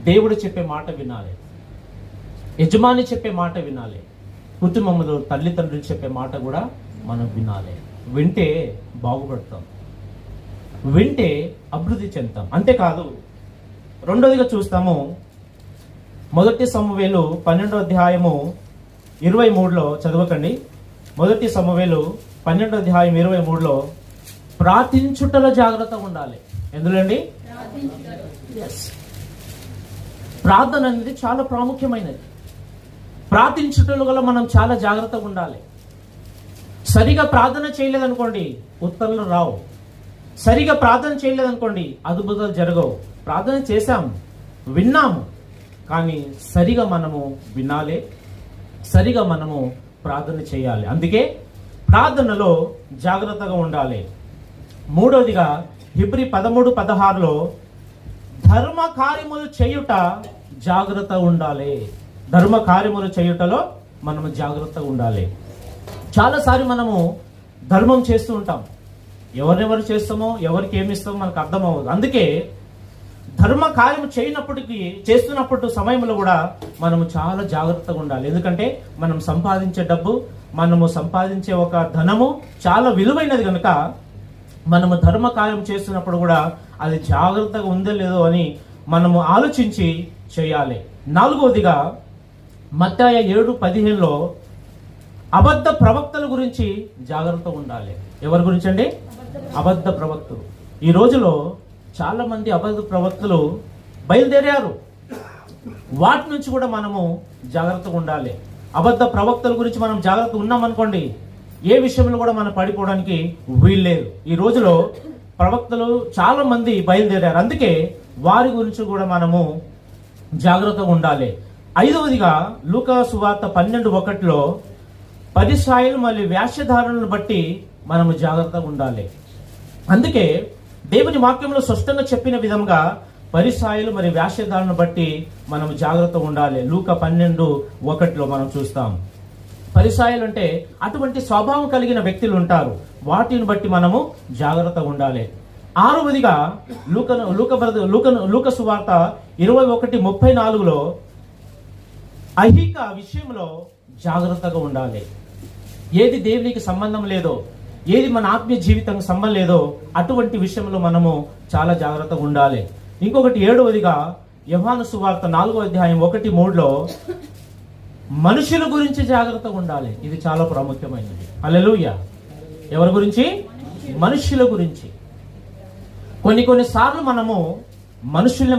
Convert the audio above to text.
దేవుడు చెప్పే మాట వినాలి, యజమాని చెప్పే మాట వినాలి, కుటుంబంలో తల్లిదండ్రులు చెప్పే మాట కూడా మనం వినాలి. వింటే బాగుపడతాం, వింటే అభివృద్ధి చెందుతాం. అంతేకాదు, రెండోదిగా చూస్తాము, 1 సమూయేలు 12వ అధ్యాయము 23లో చదవకండి. 1 సమూయేలు 12వ అధ్యాయం 23లో ప్రార్థించుటలో జాగ్రత్త ఉండాలి. ఎందులో అండి? ప్రార్థన అనేది చాలా ప్రాముఖ్యమైనది. ప్రార్థించుటలో గల మనం చాలా జాగ్రత్తగా ఉండాలి. సరిగా ప్రార్థన చేయలేదనుకోండి, ఉత్తరాలు రావు. సరిగా ప్రార్థన చేయలేదనుకోండి, అద్భుతాలు జరగవు. ప్రార్థన చేశాము, విన్నాము, కానీ సరిగా మనము వినాలి, సరిగా మనము ప్రార్థన చేయాలి. అందుకే ప్రార్థనలో జాగ్రత్తగా ఉండాలి. మూడవదిగా హెబ్రీ 13:16లో ధర్మ కార్యములు చేయుట జాగ్రత్త ఉండాలి. ధర్మ కార్యములు చేయుటలో మనము జాగ్రత్తగా ఉండాలి. చాలాసారి మనము ధర్మం చేస్తూ ఉంటాం, ఎవరెవరు చేస్తామో ఎవరికి ఏమిస్తామో మనకు అర్థం అవ్వదు. అందుకే ధర్మ కార్యం చేస్తున్నప్పుడు సమయంలో కూడా మనము చాలా జాగ్రత్తగా ఉండాలి. ఎందుకంటే మనం సంపాదించే డబ్బు, మనము సంపాదించే ఒక ధనము చాలా విలువైనది కనుక మనము ధర్మ కార్యం చేస్తున్నప్పుడు కూడా అది జాగ్రత్తగా ఉందో లేదో అని మనము ఆలోచించి చేయాలి. నాలుగవదిగా మత్తయి 7:15లో అబద్ధ ప్రవక్తల గురించి జాగ్రత్త ఉండాలి. ఎవరి గురించి అండి? అబద్ధ ప్రవక్తలు. ఈ రోజులో చాలా మంది అబద్ధ ప్రవక్తలు బయలుదేరారు. వాటి నుంచి కూడా మనము జాగ్రత్తగా ఉండాలి. అబద్ధ ప్రవక్తల గురించి మనం జాగ్రత్తగా ఉన్నామనుకోండి, ఏ విషయంలో కూడా మనం పడిపోవడానికి వీల్లేదు. ఈ రోజులో ప్రవక్తలు చాలా మంది బయలుదేరారు, అందుకే వారి గురించి కూడా మనము జాగ్రత్తగా ఉండాలి. ఐదవదిగా లూకా సువార్త 12:1లో పరిసయ్యులు మరియు వేషధారణను బట్టి మనము జాగ్రత్తగా ఉండాలి. అందుకే దేవుని వాక్యంలో స్పష్టంగా చెప్పిన విధంగా పరిసయ్యులు మరియు వేషధారణను బట్టి మనం జాగ్రత్తగా ఉండాలి. లూకా 12:1లో మనం చూస్తాం. పరిసయ్యులు అంటే అటువంటి స్వభావం కలిగిన వ్యక్తులు ఉంటారు, వాటిని బట్టి మనము జాగ్రత్తగా ఉండాలి. ఆరవదిగా లూకా సువార్త 21:34లో ఐహిక విషయంలో జాగ్రత్తగా ఉండాలి. ఏది దేవునికి సంబంధం లేదో, ఏది మన ఆత్మీయ జీవితానికి సంబంధం లేదో అటువంటి విషయంలో మనము చాలా జాగ్రత్తగా ఉండాలి. ఇంకొకటి 7వదిగా యోహాను సువార్త 4వ అధ్యాయం 1:3లో మనుషుల గురించి జాగ్రత్తగా ఉండాలి. ఇది చాలా ప్రాముఖ్యమైనది. హల్లెలూయా. ఎవరి గురించి? మనుషుల గురించి. కొన్ని సార్లు మనము మనుషుల్ని